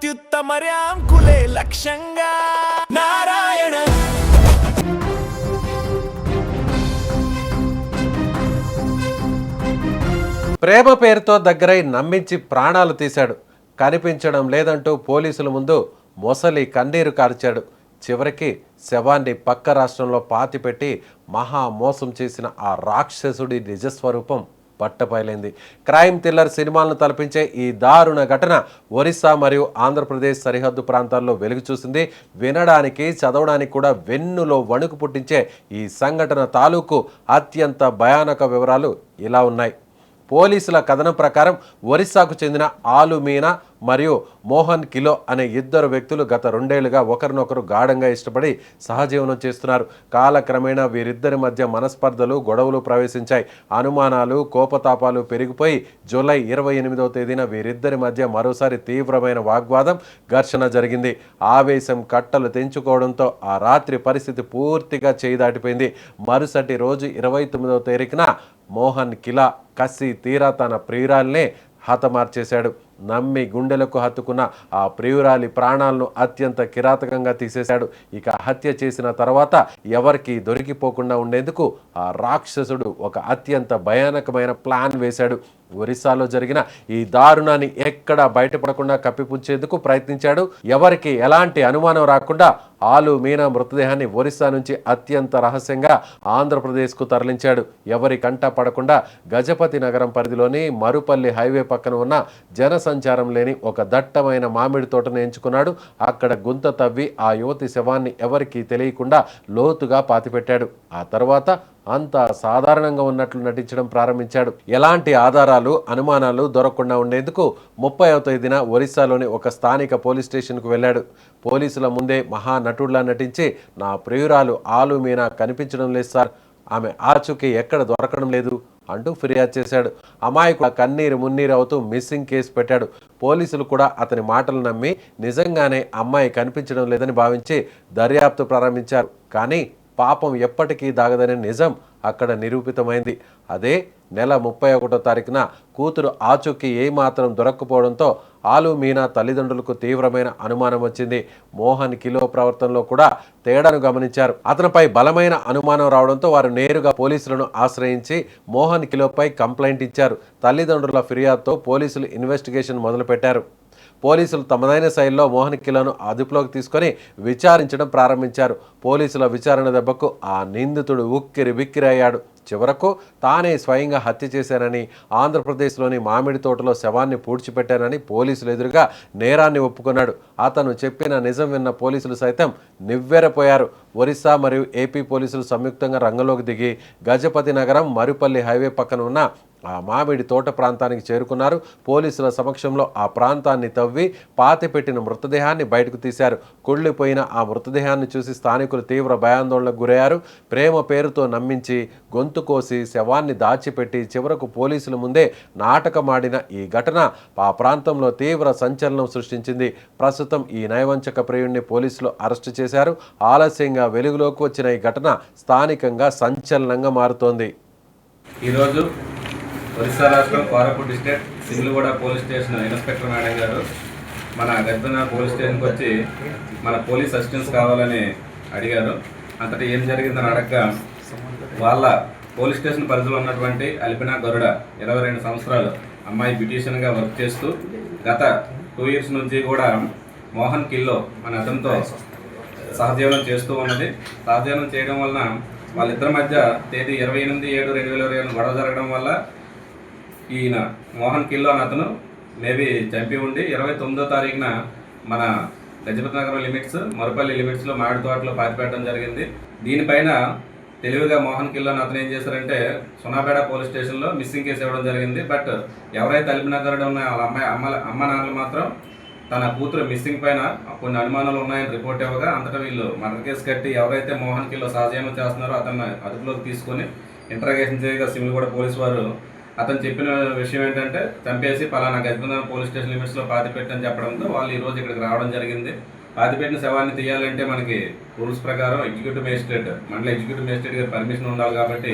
అత్యుత్తమర్యాం కులే లక్ష్యంగా నారాయణ. ప్రేమ పేరుతో దగ్గరై నమ్మించి ప్రాణాలు తీశాడు. కనిపించడం లేదంటూ పోలీసుల ముందు మొసలి కన్నీరు కార్చాడు. చివరికి శవాన్ని పక్క రాష్ట్రంలో పాతిపెట్టి మహా మోసం చేసిన ఆ రాక్షసుడి నిజస్వరూపం పట్టబయలైంది. క్రైమ్ థ్రిల్లర్ సినిమాలను తలపించే ఈ దారుణ ఘటన ఒరిస్సా మరియు ఆంధ్రప్రదేశ్ సరిహద్దు ప్రాంతాల్లో వెలుగు చూసింది. వినడానికి చదవడానికి కూడా వెన్నులో వణుకు పుట్టించే ఈ సంఘటన తాలూకు అత్యంత భయానక వివరాలు ఇలా ఉన్నాయి. పోలీసుల కథనం ప్రకారం ఒరిస్సాకు చెందిన ఆలు మీనా మరియు మోహన్ కిలో అనే ఇద్దరు వ్యక్తులు గత 2 ఏళ్లుగా ఒకరినొకరు గాఢంగా ఇష్టపడి సహజీవనం చేస్తున్నారు. కాలక్రమేణా వీరిద్దరి మధ్య మనస్పర్ధలు, గొడవలు ప్రవేశించాయి. అనుమానాలు, కోపతాపాలు పెరిగిపోయి జూలై 28వ తేదీన వీరిద్దరి మధ్య మరోసారి తీవ్రమైన వాగ్వాదం, ఘర్షణ జరిగింది. ఆవేశం కట్టలు తెంచుకోవడంతో ఆ రాత్రి పరిస్థితి పూర్తిగా చేయి దాటిపోయింది. మరుసటి రోజు 29వ తారీఖున మోహన్ కిలా కసి తీరా తన ప్రియురాల్నే హతమార్చేశాడు. నమ్మి గుండెలకు హత్తుకున్న ఆ ప్రియురాలి ప్రాణాలను అత్యంత కిరాతకంగా తీసేశాడు. ఇక హత్య చేసిన తర్వాత ఎవరికి దొరికిపోకుండా ఉండేందుకు ఆ రాక్షసుడు ఒక అత్యంత భయానకమైన ప్లాన్ వేశాడు. ఒరిస్సాలో జరిగిన ఈ దారుణాన్ని ఎక్కడా బయటపడకుండా కప్పిపుచ్చేందుకు ప్రయత్నించాడు. ఎవరికి ఎలాంటి అనుమానం రాకుండా ఆలు మీనా మృతదేహాన్ని ఒరిస్సా నుంచి అత్యంత రహస్యంగా ఆంధ్రప్రదేశ్కు తరలించాడు. ఎవరి కంట పడకుండా గజపతి నగరం పరిధిలోని మరుపల్లి హైవే పక్కన ఉన్న జనసంచారం లేని ఒక దట్టమైన మామిడి తోటను ఎంచుకున్నాడు. అక్కడ గుంత తవ్వి ఆ యువతి శవాన్ని ఎవరికీ తెలియకుండా లోతుగా పాతిపెట్టాడు. ఆ తర్వాత అంతా సాధారణంగా ఉన్నట్లు నటించడం ప్రారంభించాడు. ఎలాంటి ఆధారాలు, అనుమానాలు దొరకకుండా ఉండేందుకు 30వ తేదీన ఒరిస్సాలోని ఒక స్థానిక పోలీస్ స్టేషన్కు వెళ్ళాడు. పోలీసుల ముందే మహానటుడిలా నటించి, నా ప్రియురాలు ఆలు మీనా కనిపించడం లేదు సార్, ఆమె ఆచూకీ ఎక్కడ దొరకడం లేదు అంటూ ఫిర్యాదు చేశాడు. అమాయకుడు కన్నీరు మున్నీరు అవుతూ మిస్సింగ్ కేసు పెట్టాడు. పోలీసులు కూడా అతని మాటలు నమ్మి నిజంగానే అమ్మాయి కనిపించడం లేదని భావించి దర్యాప్తు ప్రారంభించారు. కానీ పాపం ఎప్పటికీ దాగదనే నిజం అక్కడ నిరూపితమైంది. అదే నెల 31వ తారీఖున కూతురు ఆచూకీ ఏమాత్రం దొరక్కపోవడంతో ఆలు మీనా తల్లిదండ్రులకు తీవ్రమైన అనుమానం వచ్చింది. మోహన్ కిలో ప్రవర్తనలో కూడా తేడాను గమనించారు. అతనిపై బలమైన అనుమానం రావడంతో వారు నేరుగా పోలీసులను ఆశ్రయించి మోహన్ కిలోపై కంప్లైంట్ ఇచ్చారు. తల్లిదండ్రుల ఫిర్యాదుతో పోలీసులు ఇన్వెస్టిగేషన్ మొదలుపెట్టారు. పోలీసులు తమదైన శైలిలో మోహన్ కిలోను అదుపులోకి తీసుకొని విచారించడం ప్రారంభించారు. పోలీసుల విచారణ దెబ్బకు ఆ నిందితుడు ఉక్కిరి బిక్కిరి అయ్యాడు. చివరకు తానే స్వయంగా హత్య చేశానని, ఆంధ్రప్రదేశ్లోని మామిడి తోటలో శవాన్ని పూడ్చిపెట్టానని పోలీసులు ఎదురుగా నేరాన్ని ఒప్పుకున్నాడు. అతను చెప్పిన నిజం విన్న పోలీసులు సైతం నివ్వెరపోయారు. ఒరిస్సా మరియు ఏపీ పోలీసులు సంయుక్తంగా రంగంలోకి దిగి గజపతి నగరం మరుపల్లి హైవే పక్కన ఉన్న ఆ మామిడి తోట ప్రాంతానికి చేరుకున్నారు. పోలీసుల సమక్షంలో ఆ ప్రాంతాన్ని తవ్వి పాతిపెట్టిన మృతదేహాన్ని బయటకు తీశారు. కుళ్ళిపోయిన ఆ మృతదేహాన్ని చూసి స్థానికులు తీవ్ర భయాందోళనకు గురయ్యారు. ప్రేమ పేరుతో నమ్మించి గొంతు కోసి శవాన్ని దాచిపెట్టి చివరకు పోలీసుల ముందే నాటకమాడిన ఈ ఘటన ఆ ప్రాంతంలో తీవ్ర సంచలనం సృష్టించింది. ప్రస్తుతం ఈ నయవంచక ప్రియుడిని పోలీసులు అరెస్టు చేశారు. ఆలస్యంగా వెలుగులోకి వచ్చిన ఈ ఘటన స్థానికంగా సంచలనంగా మారుతోంది. ఈరోజు ఒరిస్సా రాష్ట్రం Koraput district Shimiliguda police station inspector madam గారు మన గజపతి పోలీస్ స్టేషన్కి వచ్చి మన పోలీస్ అసిస్టెన్స్ కావాలని అడిగారు. అంతటా ఏం జరిగిందని అడగగా వాళ్ళ పోలీస్ స్టేషన్ పరిధిలో ఉన్నటువంటి అల్పినా గరుడ 22 సంవత్సరాలు అమ్మాయి బ్యూటీషియన్గా వర్క్ చేస్తూ గత 2 ఇయర్స్ నుంచి కూడా మోహన్ కిల్లో మన అతనితో సహజీవనం చేస్తూ ఉన్నది. సహజీవనం చేయడం వలన వాళ్ళిద్దరి మధ్య తేదీ 28/7/2020 గొడవ జరగడం వల్ల ఈయన మోహన్ కిల్లో అని అతను మేబీ చంపి ఉండి 29వ తారీఖున మన గజపతి నగరం లిమిట్స్, మరుపల్లి లిమిట్స్లో మామిడి తోటలో పాతిపెట్టడం జరిగింది. దీనిపైన తెలివిగా మోహన్ కిల్లో అని అతను ఏం చేశారంటే సునాపేట పోలీస్ స్టేషన్లో మిస్సింగ్ కేసు ఇవ్వడం జరిగింది. బట్ ఎవరైతే అల్పినగర్లో ఉన్నాయో వాళ్ళ అమ్మ నాన్నలు మాత్రం తన కూతురు మిస్సింగ్ పైన కొన్ని అనుమానాలు ఉన్నాయని రిపోర్ట్ ఇవ్వగా అంతటా వీళ్ళు మర్డర్ కేసు కట్టి ఎవరైతే మోహన్ కిల్లో సహజీవనం చేస్తున్నారో అతన్ని అదుపులోకి తీసుకొని ఇంటరాగేషన్ చేయగా సిమిలిగూడ పోలీసు వారు అతను చెప్పిన విషయం ఏంటంటే చంపేసి పలానా గజపతి పోలీస్ స్టేషన్ లిమిట్స్లో పాతిపెట్టని చెప్పడంతో వాళ్ళు ఈరోజు ఇక్కడికి రావడం జరిగింది. పాతిపెట్టిన శవాన్ని తీయాలంటే మనకి రూల్స్ ప్రకారం ఎగ్జిక్యూటివ్ మేజిస్ట్రేట్, మండల ఎగ్జిక్యూటివ్ మేజిస్ట్రేట్ గారి పర్మిషన్ ఉండాలి. కాబట్టి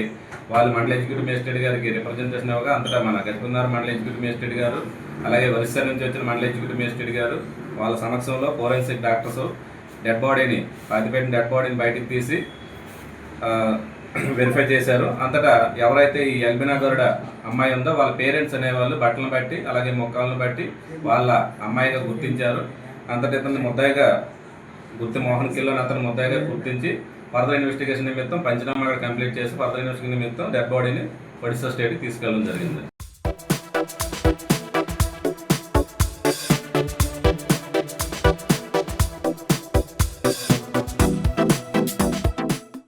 వాళ్ళు మండల ఎగ్జిక్యూటివ్ మేజిస్ట్రేట్ గారికి రిప్రజెంటేషన్ ఇవ్వగా అంతటా మన గజపతి మండల ఎగ్జిక్యూటివ్ మేజిస్ట్రేట్ గారు, అలాగే ఒరిస్సా నుంచి వచ్చిన మండల ఎగ్జిక్యూటివ్ మేజిస్ట్రేట్ గారు, వాళ్ళ సమక్షంలో ఫోరెన్సిక్ డాక్టర్స్ డెడ్ బాడీని పాతిపెట్టిన డెడ్ బాడీని బయటికి తీసి వెరిఫై చేశారు. అంతటా ఎవరైతే ఈ ఎల్బినా గరుడ అమ్మాయి ఉందో వాళ్ళ పేరెంట్స్ అనేవాళ్ళు బట్టలను బట్టి అలాగే మొక్కలను బట్టి వాళ్ళ అమ్మాయిగా గుర్తించారు. అంతటా ఇతన్ని ముద్దాయిగా మోహన్ కిల్లోని అతను ముద్దాయిగా గుర్తించి ఫర్దర్ ఇన్వెస్టిగేషన్ నిమిత్తం పంచనామా కంప్లీట్ చేసి ఫర్దర్ ఇన్వెస్టిగేషన్ నిమిత్తం డెడ్ బాడీని ఒడిశా స్టేట్కి తీసుకెళ్ళడం జరిగింది.